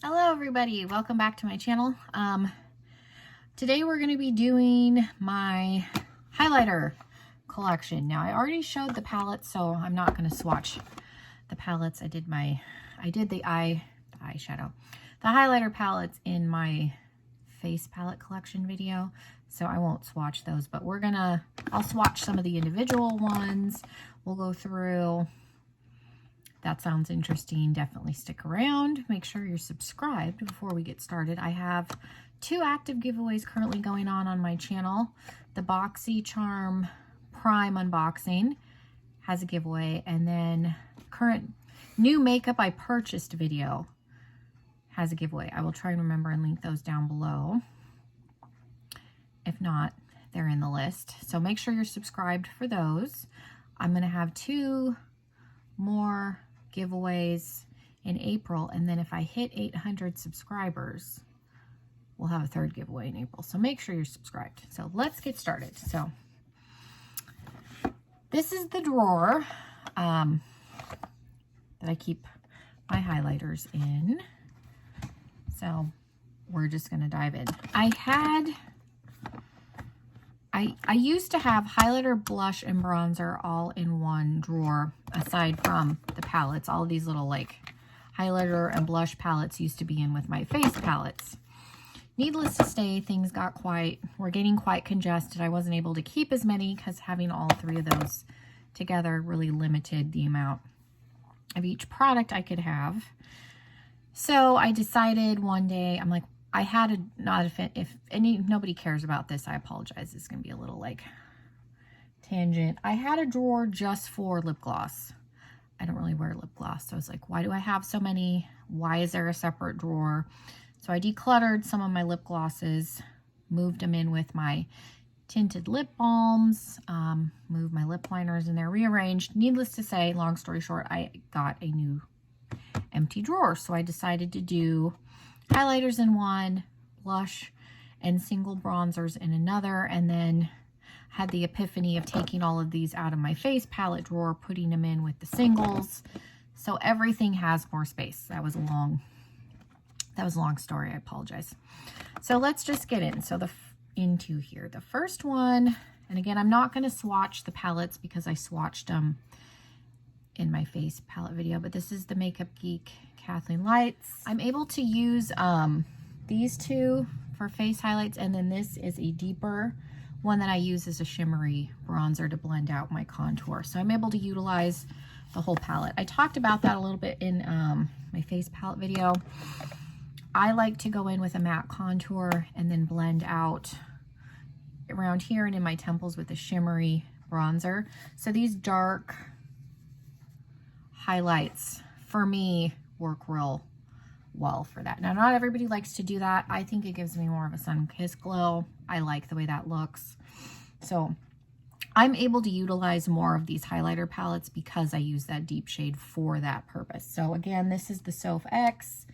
Hello everybody, welcome back to my channel. Today we're going to be doing my highlighter collection. Now I already showed the palettes, so I'm not going to swatch the palettes. I did the eyeshadow, the highlighter palettes in my face palette collection video, so I won't swatch those, but I'll swatch some of the individual ones. We'll go through. That sounds interesting. Definitely stick around. Make sure you're subscribed before we get started. I have 2 active giveaways currently going on my channel. The BoxyCharm Prime unboxing has a giveaway, and then current new makeup I purchased video has a giveaway. I will try and remember and link those down below. If not, they're in the list. So make sure you're subscribed for those. I'm going to have 2 more giveaways in April, and then if I hit 800 subscribers, we'll have a 3rd giveaway in April. So make sure you're subscribed. So let's get started. So this is the drawer that I keep my highlighters in. So we're just going to dive in. I used to have highlighter, blush, and bronzer all in one drawer, aside from the palettes. All of these little like highlighter and blush palettes used to be in with my face palettes. Needless to say, things were getting quite congested. I wasn't able to keep as many because having all 3 of those together really limited the amount of each product I could have. So I decided one day, I'm like, I had nobody cares about this, I apologize. It's going to be a little like tangent. I had a drawer just for lip gloss. I don't really wear lip gloss. So I was like, why do I have so many? Why is there a separate drawer? So I decluttered some of my lip glosses, moved them in with my tinted lip balms, moved my lip liners in there, rearranged. Needless to say, long story short, I got a new empty drawer. So I decided to do highlighters in one, blush and single bronzers in another, and then had the epiphany of taking all of these out of my face palette drawer, putting them in with the singles, so everything has more space. That was a long story, I apologize. So let's just get in. So into here, the first one, and again, I'm not going to swatch the palettes because I swatched them in my face palette video, but this is the Makeup Geek Kathleen Lights. I'm able to use these 2 for face highlights, and then this is a deeper one that I use as a shimmery bronzer to blend out my contour. So I'm able to utilize the whole palette. I talked about that a little bit in my face palette video. I like to go in with a matte contour and then blend out around here and in my temples with a shimmery bronzer. So these dark highlights for me work real well for that. Now, not everybody likes to do that. I think it gives me more of a sun-kissed glow. I like the way that looks. So I'm able to utilize more of these highlighter palettes because I use that deep shade for that purpose. So again, this is the Soph X.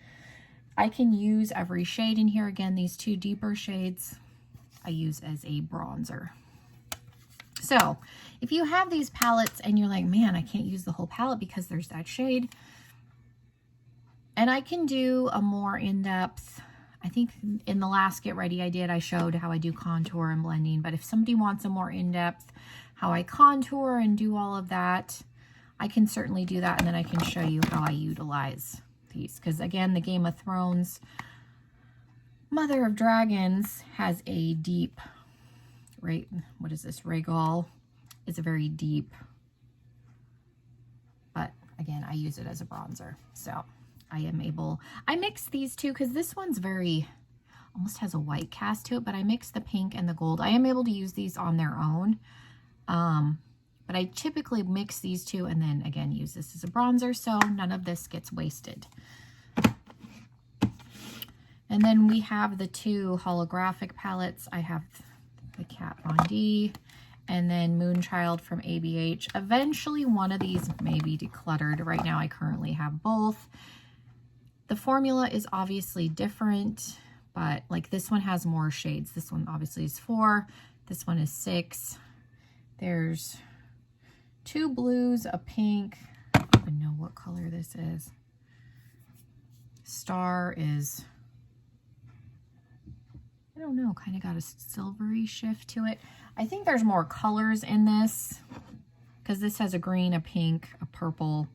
I can use every shade in here. Again, these 2 deeper shades I use as a bronzer. So if you have these palettes and you're like, man, I can't use the whole palette because there's that shade, and I can do a more in-depth, I think in the last Get Ready I showed how I do contour and blending, but if somebody wants a more in-depth, how I contour and do all of that, I can certainly do that, and then I can show you how I utilize these. Because again, the Game of Thrones Mother of Dragons has a deep, what is this, Rhaegal? It's a very deep, but again, I use it as a bronzer. So I mix these 2 because this one's almost has a white cast to it, but I mix the pink and the gold. I am able to use these on their own, but I typically mix these 2 and then again use this as a bronzer, so none of this gets wasted. And then we have the 2 holographic palettes. I have the Kat Von D and then Moonchild from ABH. Eventually one of these may be decluttered. Right now I currently have both. The formula is obviously different, but like this one has more shades. This one obviously is 4. This one is 6. There's 2 blues, a pink. I don't even know what color this is. Star is, I don't know, kind of got a silvery shift to it. I think there's more colors in this because this has a green, a pink, a purple,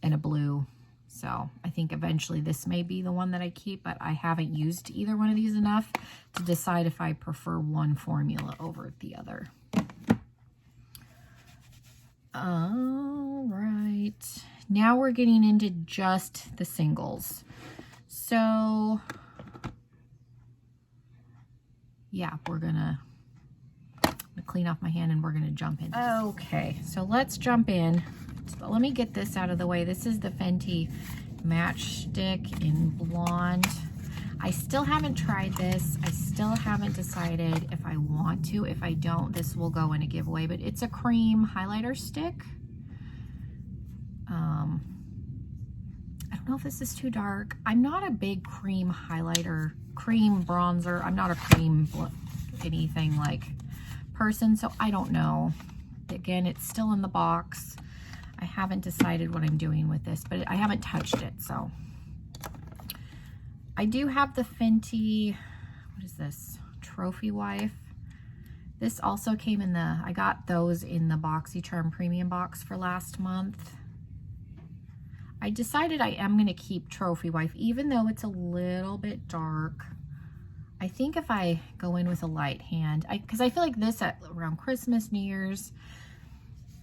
and a blue. So I think eventually this may be the one that I keep, but I haven't used either one of these enough to decide if I prefer one formula over the other. All right, now we're getting into just the singles. So yeah, we're gonna clean off my hand and we're gonna jump in. Okay, so let's jump in. So let me get this out of the way. This is the Fenty Matchstick in Blonde. I still haven't tried this. I still haven't decided if I want to. If I don't, this will go in a giveaway, but it's a cream highlighter stick. I don't know if this is too dark. I'm not a big cream highlighter, cream bronzer. I'm not a cream anything like person, so I don't know. Again, it's still in the box. I haven't decided what I'm doing with this, but I haven't touched it, so. I do have the Fenty, what is this? Trophy Wife. This also came in the, I got those in the BoxyCharm premium box for last month. I decided I am going to keep Trophy Wife, even though it's a little bit dark. I think if I go in with a light hand, because I feel like this at around Christmas, New Year's,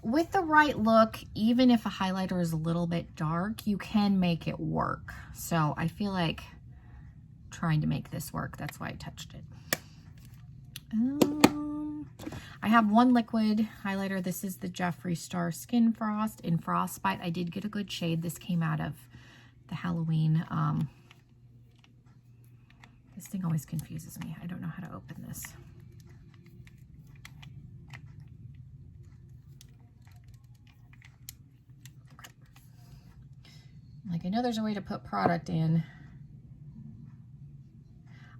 with the right look, even if a highlighter is a little bit dark, you can make it work. So I feel like trying to make this work, that's why I touched it. I have one liquid highlighter. This is the Jeffree Star Skin Frost in Frostbite. I did get a good shade. This came out of the Halloween. This thing always confuses me. I don't know how to open this. Okay. Like, I know there's a way to put product in.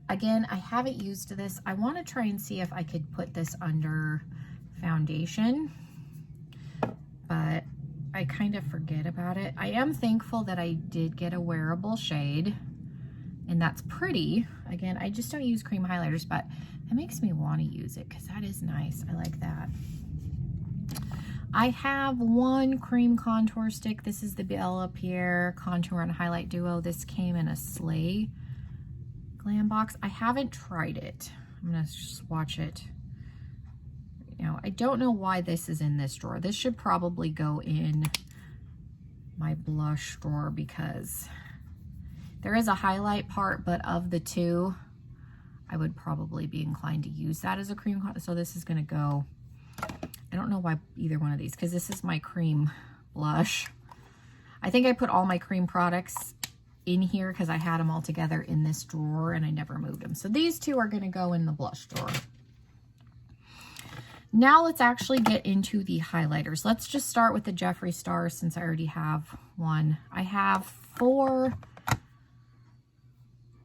Again, I haven't used this. I want to try and see if I could put this under foundation, but I kind of forget about it. I am thankful that I did get a wearable shade, and that's pretty. Again, I just don't use cream highlighters, but that makes me want to use it because that is nice. I like that. I have one cream contour stick. This is the Bella Pierre Contour and Highlight Duo. This came in a Slay Glam box. I haven't tried it. I'm gonna just watch it. You know, I don't know why this is in this drawer. This should probably go in my blush drawer because there is a highlight part, but of the two, I would probably be inclined to use that as a cream. So this is gonna go, I don't know why either one of these, because this is my cream blush. I think I put all my cream products in here because I had them all together in this drawer and I never moved them. So these two are going to go in the blush drawer. Now let's actually get into the highlighters. Let's just start with the Jeffree Star since I already have one. I have 4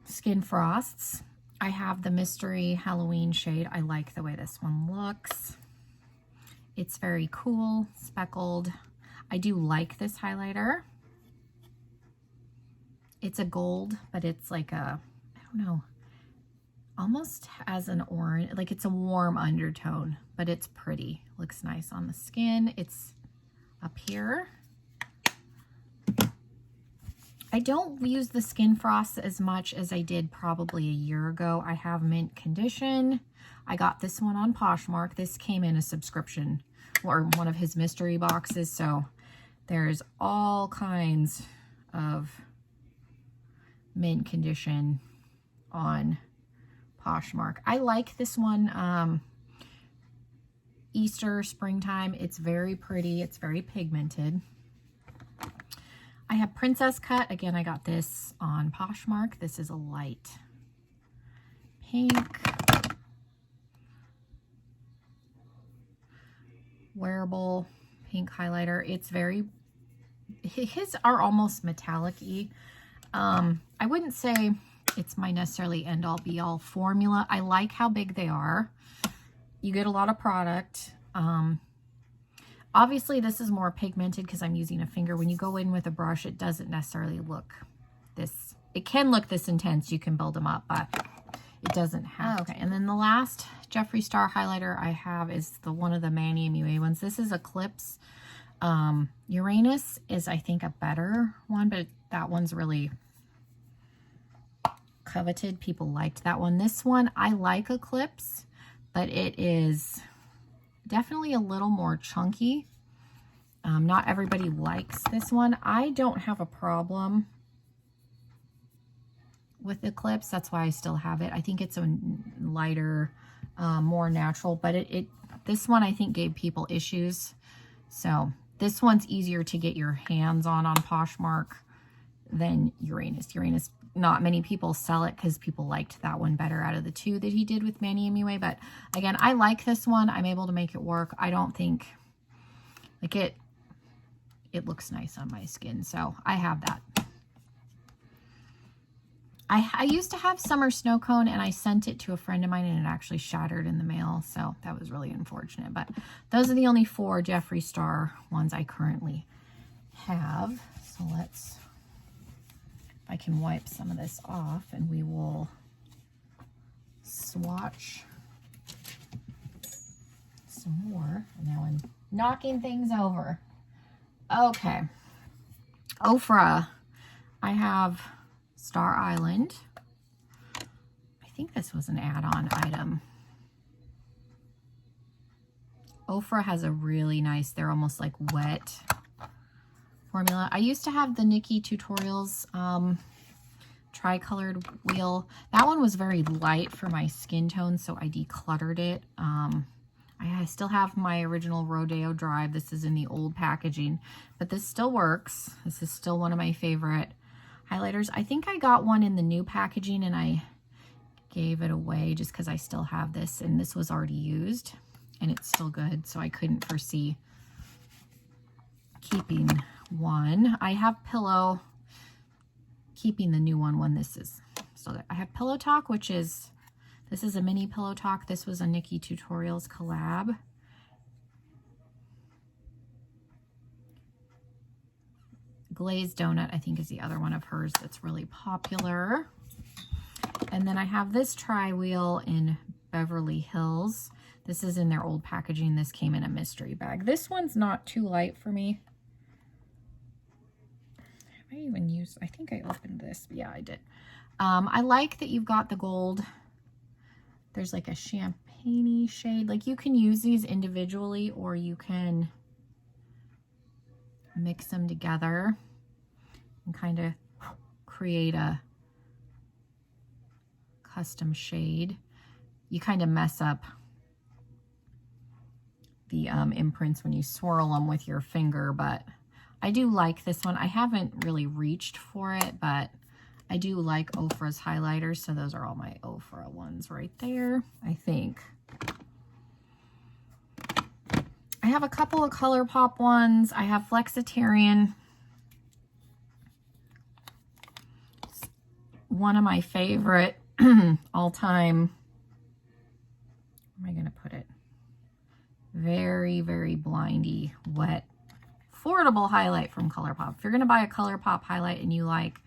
Skin Frosts. I have the Mystery Halloween shade. I like the way this one looks. It's very cool, speckled. I do like this highlighter. It's a gold, but it's like a, I don't know, almost as an orange, like it's a warm undertone, but it's pretty. Looks nice on the skin. It's up here. I don't use the Skin Frost as much as I did probably a year ago. I have Mint Condition. I got this one on Poshmark. This came in a subscription or one of his mystery boxes. So there's all kinds of Mint Condition on Poshmark. I like this one. Easter, springtime. It's very pretty. It's very pigmented. I have Princess Cut. Again, I got this on Poshmark. This is a light pink. Wearable pink highlighter. It's very, his are almost metallic-y. I wouldn't say it's my necessarily end-all be-all formula. I like how big they are. You get a lot of product. Obviously, this is more pigmented because I'm using a finger. When you go in with a brush, it doesn't necessarily look this, it can look this intense. You can build them up, but it doesn't have. Okay, and then the last Jeffree Star highlighter I have is one of the Manny MUA ones. This is Eclipse. Uranus is, I think, a better one, but that one's really coveted. People liked that one. This one, I like Eclipse, but it is definitely a little more chunky. Not everybody likes this one. I don't have a problem with Eclipse. That's why I still have it. I think it's a lighter, more natural, but this one I think gave people issues. So this one's easier to get your hands on Poshmark than Uranus. Uranus, not many people sell it because people liked that one better out of the two that he did with Manny MUA. But again, I like this one. I'm able to make it work. I don't think, like, it looks nice on my skin. So I have that. I used to have Summer Snow Cone, and I sent it to a friend of mine, and it actually shattered in the mail. So that was really unfortunate. But those are the only 4 Jeffree Star ones I currently have. So let's, if I can wipe some of this off, and we will swatch some more. And now I'm knocking things over. Okay. Ofra. I have Star Island. I think this was an add-on item. Ofra has a really nice, they're almost like wet formula. I used to have the Nikki Tutorials tri-colored wheel. That one was very light for my skin tone, so I decluttered it. I still have my original Rodeo Drive. This is in the old packaging, but this still works. This is still one of my favorite highlighters. I think I got one in the new packaging and I gave it away just because I still have this, and this was already used and it's still good, so I couldn't foresee keeping one. I have Pillow, keeping the new one when this is still there. I have Pillow Talk, which is, this is a mini Pillow Talk. This was a Nikki Tutorials collab. Glazed Donut, I think, is the other one of hers that's really popular. And then I have this tri-wheel in Beverly Hills. This is in their old packaging. This came in a mystery bag. This one's not too light for me. Have I even used, I think I opened this. Yeah, I did. I like that you've got the gold. There's like a champagne-y shade. Like, you can use these individually, or you can mix them together and kind of create a custom shade. You kind of mess up the imprints when you swirl them with your finger, but I do like this one. I haven't really reached for it, but I do like Ofra's highlighters, so those are all my Ofra ones right there, I think. I have a couple of ColourPop ones. I have Flexitarian. One of my favorite all-time, where am I going to put it? Very, very blindy, wet, affordable highlight from ColourPop. If you're going to buy a ColourPop highlight and you like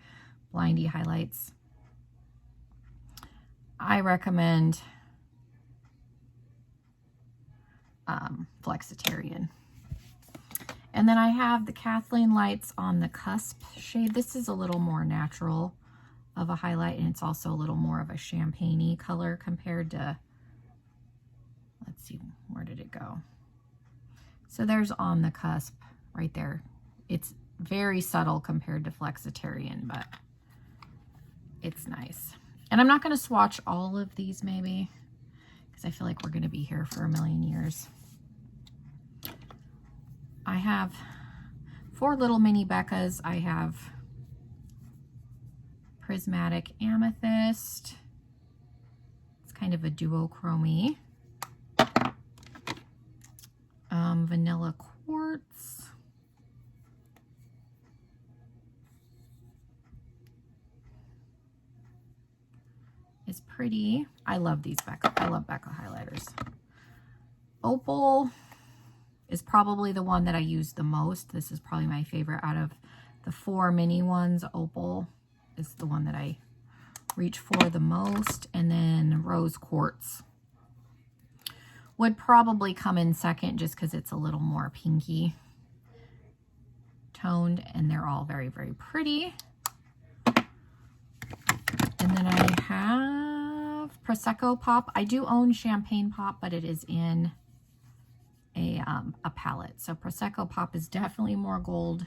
blindy highlights, I recommend Flexitarian. And then I have the Kathleen Lights on the Cusp shade. This is a little more natural of a highlight, and it's also a little more of a champagne-y color compared to, let's see, where did it go? So there's On the Cusp right there. It's very subtle compared to Flexitarian, but it's nice. And I'm not going to swatch all of these maybe, because I feel like we're going to be here for a million years. I have 4 little mini Beccas. I have Prismatic Amethyst. It's kind of a duochrome-y. Vanilla Quartz. Is pretty. I love these Becca. I love Becca highlighters. Opal is probably the one that I use the most. This is probably my favorite out of the 4 mini ones. Opal. is the one that I reach for the most. And then Rose Quartz would probably come in second just because it's a little more pinky toned, and they're all very, very pretty. And then I have Prosecco Pop. I do own Champagne Pop, but it is in a palette. So Prosecco Pop is definitely more gold.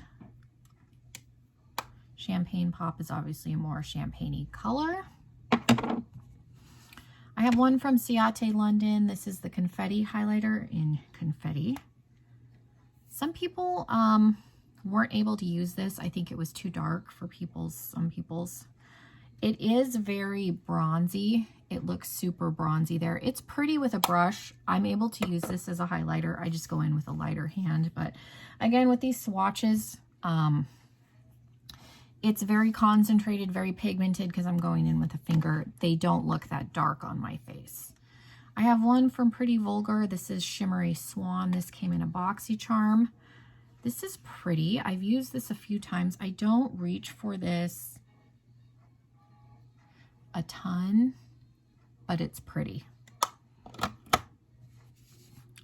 Champagne Pop is obviously a more champagne-y color. I have one from Ciate London. This is the Confetti highlighter in Confetti. Some people weren't able to use this. I think it was too dark for some people's. It is very bronzy. It looks super bronzy there. It's pretty with a brush. I'm able to use this as a highlighter. I just go in with a lighter hand. But again, with these swatches, it's very concentrated, very pigmented because I'm going in with a finger. They don't look that dark on my face. I have one from Pretty Vulgar. This is Shimmery Swan. This came in a BoxyCharm. This is pretty. I've used this a few times. I don't reach for this a ton, but it's pretty.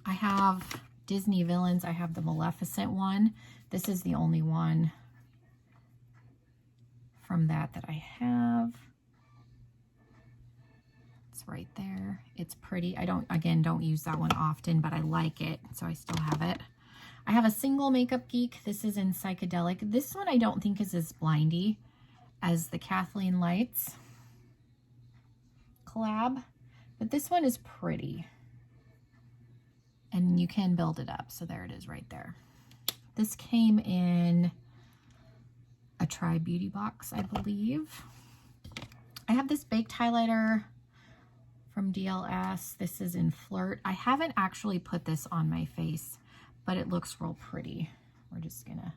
I have Disney Villains. I have the Maleficent one. This is the only one from that I have. It's right there. It's pretty. I don't use that one often, but I like it, so I still have it. I have a Single Makeup Geek. This is in Psychedelic. This one I don't think is as blindy as the Kathleen Lights collab, but this one is pretty. And you can build it up. So there it is right there. This came in a Try Beauty box, I believe. I have this baked highlighter from DLS. This is in Flirt. I haven't actually put this on my face, but it looks real pretty. We're just gonna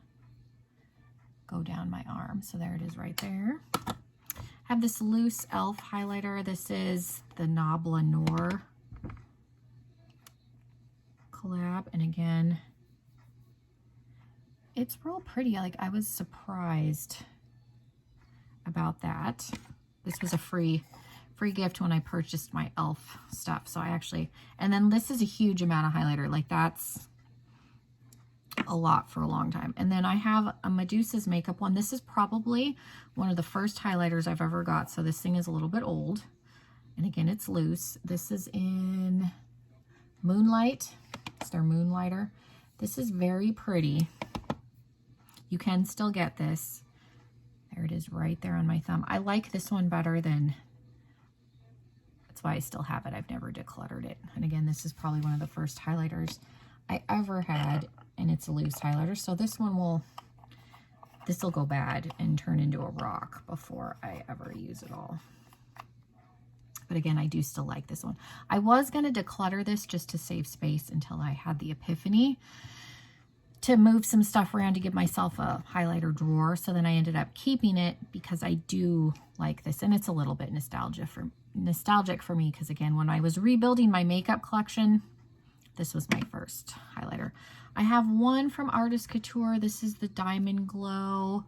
go down my arm. So there it is right there. I have this loose e.l.f. highlighter. This is the Nabla Noir collab. And again, it's real pretty. Like, I was surprised about that. This was a free gift when I purchased my e.l.f. stuff. So I actually, and then this is a huge amount of highlighter. Like, that's a lot for a long time. And then I have a Medusa's makeup one. This is probably one of the first highlighters I've ever got. So this thing is a little bit old. And again, it's loose. This is in Moonlight. It's their Moonlighter. This is very pretty. You can still get this. There it is right there on my thumb. I like this one better than, that's why I still have it. I've never decluttered it. And again, this is probably one of the first highlighters I ever had, and it's a loose highlighter. So this one this will go bad and turn into a rock before I ever use it all. But again, I do still like this one. I was going to declutter this just to save space until I had the epiphany to move some stuff around to give myself a highlighter drawer. So then I ended up keeping it because I do like this. And it's a little bit nostalgic for me because, again, when I was rebuilding my makeup collection, this was my first highlighter. I have one from Artist Couture. This is the Diamond Glow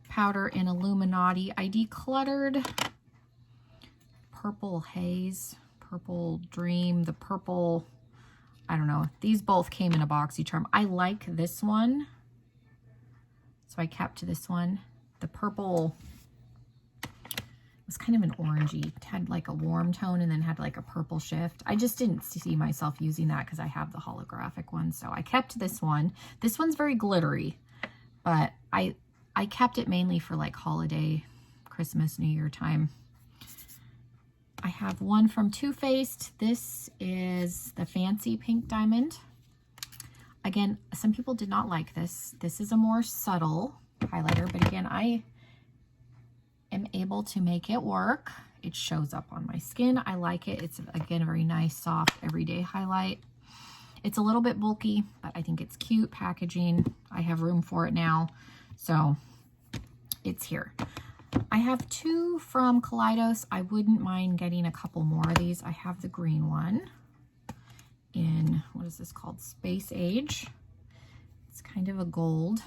powder in Illuminati. I decluttered Purple Haze, Purple Dream, the purple, I don't know. These both came in a BoxyCharm. I like this one, so I kept this one. The purple was kind of an orangey. It had like a warm tone and then had like a purple shift. I just didn't see myself using that because I have the holographic one, so I kept this one. This one's very glittery, but I kept it mainly for like holiday, Christmas, New Year time. I have one from Too Faced. This is the Fancy Pink Diamond. Again, some people did not like this. This is a more subtle highlighter, but again, I am able to make it work. It shows up on my skin. I like it. It's, again, a very nice, soft, everyday highlight. It's a little bit bulky, but I think it's cute packaging. I have room for it now, so it's here. I have two from Kaleidos. I wouldn't mind getting a couple more of these. I have the green one in, what is this called? Space Age. It's kind of a gold,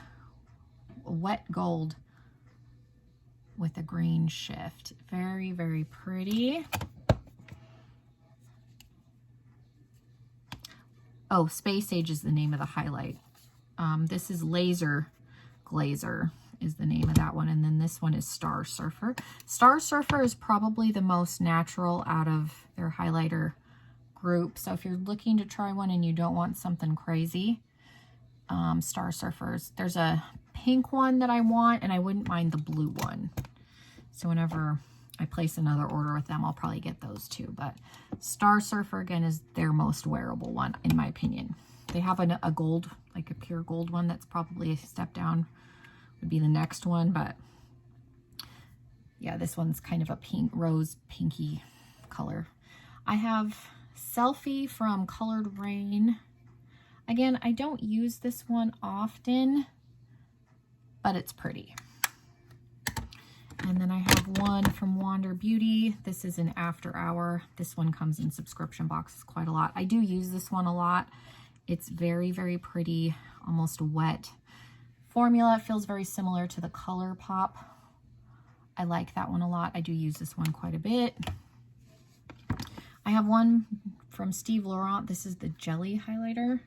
a wet gold with a green shift. Very, very pretty. Oh, Space Age is the name of the highlight. This is Laser Glazer is the name of that one. And then this one is Star Surfer. Star Surfer is probably the most natural out of their highlighter group. So if you're looking to try one and you don't want something crazy, Star Surfers. There's a pink one that I want, and I wouldn't mind the blue one. So whenever I place another order with them, I'll probably get those too. But Star Surfer, again, is their most wearable one, in my opinion. They have a gold, like a pure gold one that's probably a step down, would be the next one. But yeah, this one's kind of a pink, rose pinky color. I have Selfie from Colored Rain. Again, I don't use this one often, but it's pretty. And then I have one from Wander Beauty. This is an After Hour. This one comes in subscription boxes quite a lot. I do use this one a lot. It's very, very pretty, almost wet formula. It feels very similar to the ColourPop. I like that one a lot. I do use this one quite a bit. I have one from Steve Laurent. This is the Jelly Highlighter.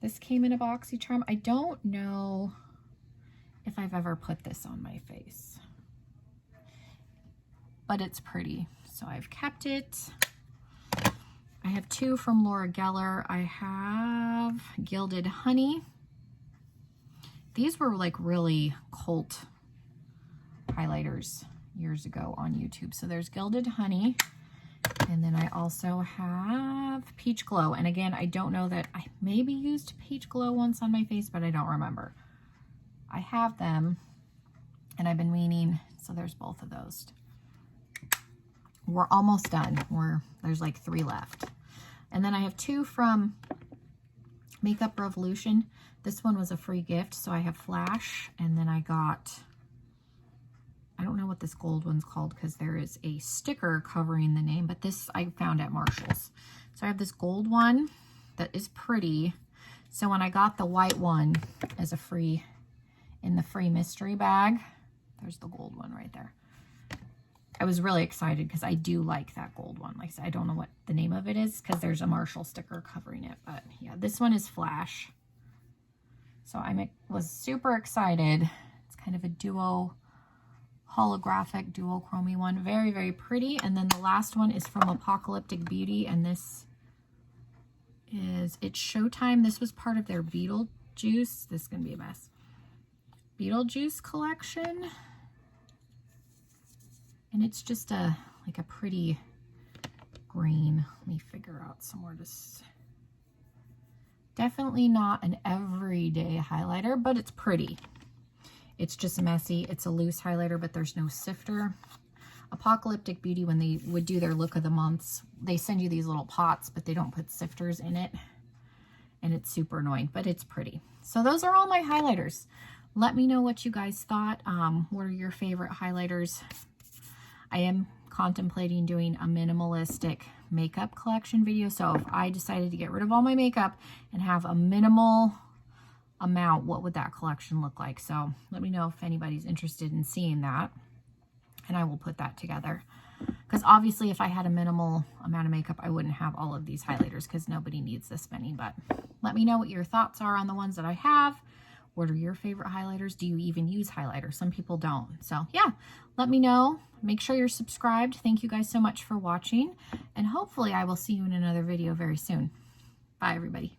This came in a BoxyCharm. I don't know if I've ever put this on my face, but it's pretty, so I've kept it. I have two from Laura Geller. I have Gilded Honey. These were like really cult highlighters years ago on YouTube. So there's Gilded Honey. And then I also have Peach Glow. And again, I don't know that I maybe used Peach Glow once on my face, but I don't remember. I have them and I've been meaning, so there's both of those. We're almost done. There's like 3 left. And then I have 2 from Makeup Revolution. This one was a free gift, so I have Flash, and then I got, I don't know what this gold one's called because there is a sticker covering the name, but this I found at Marshall's. So I have this gold one that is pretty. So when I got the white one as a free, in the free mystery bag, there's the gold one right there. I was really excited because I do like that gold one. Like I said, I don't know what the name of it is because there's a Marshall sticker covering it. But yeah, this one is Flash. So I was super excited. It's kind of a duo, holographic, duochrome one. Very, very pretty. And then the last one is from Apocalyptic Beauty. And this is, it's Showtime. This was part of their Beetlejuice. This is going to be a mess. Beetlejuice collection. And it's just like a pretty green. Let me figure out somewhere to... Definitely not an everyday highlighter, but it's pretty. It's just messy. It's a loose highlighter, but there's no sifter. Apocalyptic Beauty, when they would do their look of the months, they send you these little pots, but they don't put sifters in it. And it's super annoying, but it's pretty. So those are all my highlighters. Let me know what you guys thought. What are your favorite highlighters? I am contemplating doing a minimalistic makeup collection video. So if I decided to get rid of all my makeup and have a minimal amount, what would that collection look like? So let me know if anybody's interested in seeing that, and I will put that together. Because obviously if I had a minimal amount of makeup, I wouldn't have all of these highlighters because nobody needs this many. But let me know what your thoughts are on the ones that I have. What are your favorite highlighters? Do you even use highlighters? Some people don't. So yeah, let me know. Make sure you're subscribed. Thank you guys so much for watching. And hopefully I will see you in another video very soon. Bye, everybody.